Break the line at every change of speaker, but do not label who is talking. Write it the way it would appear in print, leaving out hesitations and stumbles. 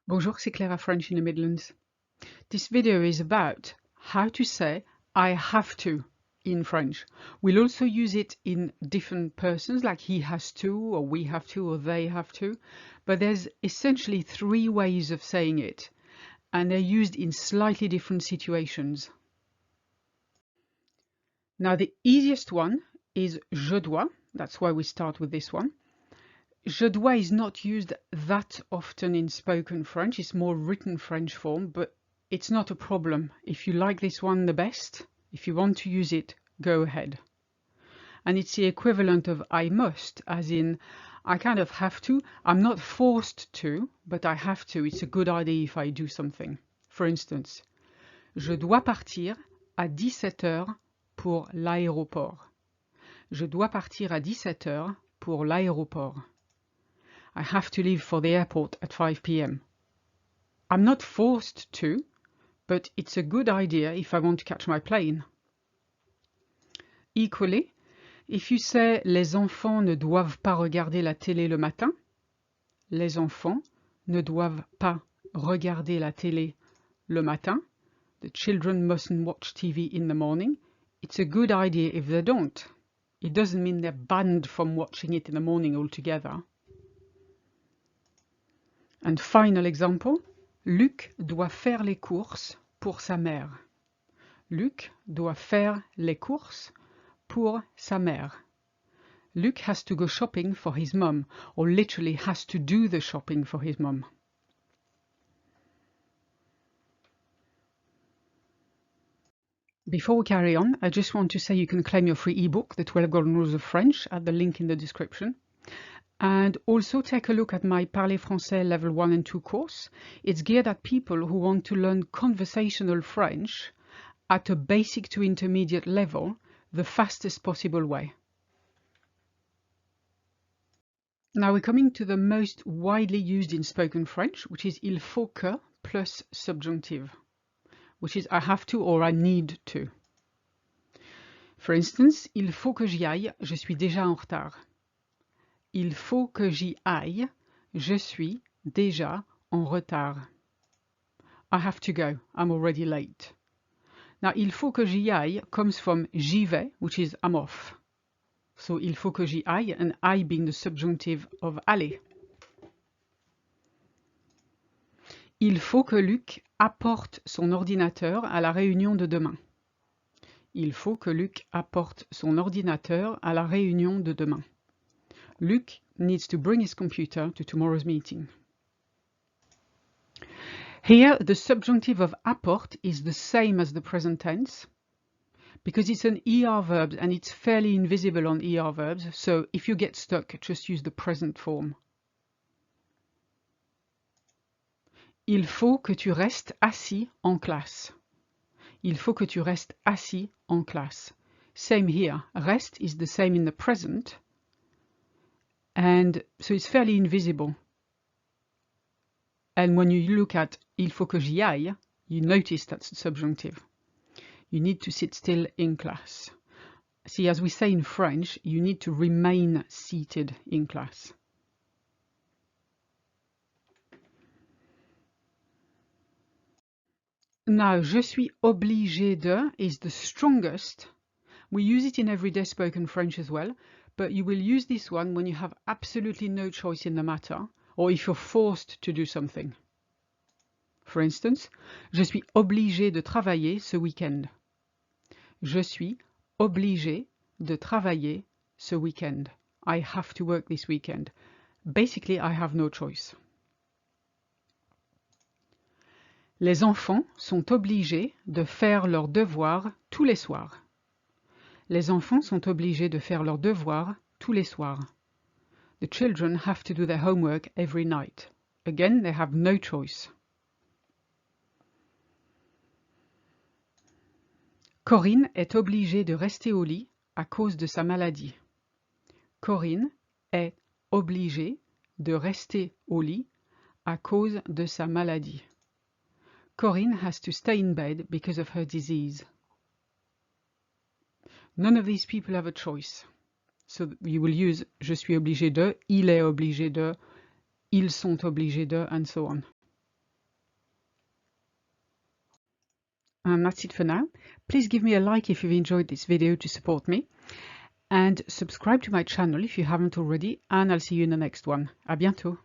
Bonjour, c'est Clara French in the Midlands. This video is about how to say I have to in French. We'll also use it in different persons, like he has to, or we have to, or they have to. But there's essentially three ways of saying it, and they're used in slightly different situations. Now, the easiest one is je dois. That's why we start with this one. Je dois is not used that often in spoken French. It's more written French form, but it's not a problem. If you like this one the best, if you want to use it, go ahead. And it's the equivalent of I must, as in I kind of have to. I'm not forced to, but I have to. It's a good idea if I do something. For instance, je dois partir à 17 heures pour l'aéroport. Je dois partir à 17 heures pour l'aéroport. I have to leave for the airport at 5 p.m. I'm not forced to, but it's a good idea if I want to catch my plane. Equally, if you say les enfants ne doivent pas regarder la télé le matin, les enfants ne doivent pas regarder la télé le matin, the children mustn't watch TV in the morning, it's a good idea if they don't. It doesn't mean they're banned from watching it in the morning altogether. And final example, Luc doit faire les courses pour sa mère. Luc doit faire les courses pour sa mère. Luc has to go shopping for his mum, or literally has to do the shopping for his mum. Before we carry on, I just want to say you can claim your free ebook, The 12 Golden Rules of French, at the link in the description. And also take a look at my Parler Français Level 1 and 2 course. It's geared at people who want to learn conversational French at a basic to intermediate level, the fastest possible way. Now we're coming to the most widely used in spoken French, which is il faut que plus subjunctive, which is I have to or I need to. For instance, il faut que j'y aille, je suis déjà en retard. Il faut que j'y aille, je suis déjà en retard. I have to go, I'm already late. Now, il faut que j'y aille comes from j'y vais, which is I'm off. So, il faut que j'y aille, and I being the subjunctive of aller. Il faut que Luc apporte son ordinateur à la réunion de demain. Il faut que Luc apporte son ordinateur à la réunion de demain. Luc needs to bring his computer to tomorrow's meeting. Here, the subjunctive of apporte is the same as the present tense because it's an ER verb and it's fairly invisible on ER verbs, so if you get stuck, just use the present form. Il faut que tu restes assis en classe. Il faut que tu restes assis en classe. Same here. Reste is the same in the present, and so it's fairly invisible. And when you look at il faut que j'y aille, you notice that's the subjunctive. You need to sit still in class. See, as we say in French, you need to remain seated in class. Now, je suis obligé de is the strongest. We use it in everyday spoken French as well, but you will use this one when you have absolutely no choice in the matter, or if you're forced to do something. For instance, je suis obligé de travailler ce week-end. Je suis obligé de travailler ce week-end. I have to work this weekend. Basically, I have no choice. Les enfants sont obligés de faire leurs devoirs tous les soirs. Les enfants sont obligés de faire leurs devoirs tous les soirs. The children have to do their homework every night. Again, they have no choice. Corinne est obligée de rester au lit à cause de sa maladie. Corinne est obligée de rester au lit à cause de sa maladie. Corinne has to stay in bed because of her disease. None of these people have a choice. So you will use je suis obligé de, il est obligé de, ils sont obligés de, and so on. And that's it for now. Please give me a like if you've enjoyed this video to support me. And subscribe to my channel if you haven't already. And I'll see you in the next one. À bientôt.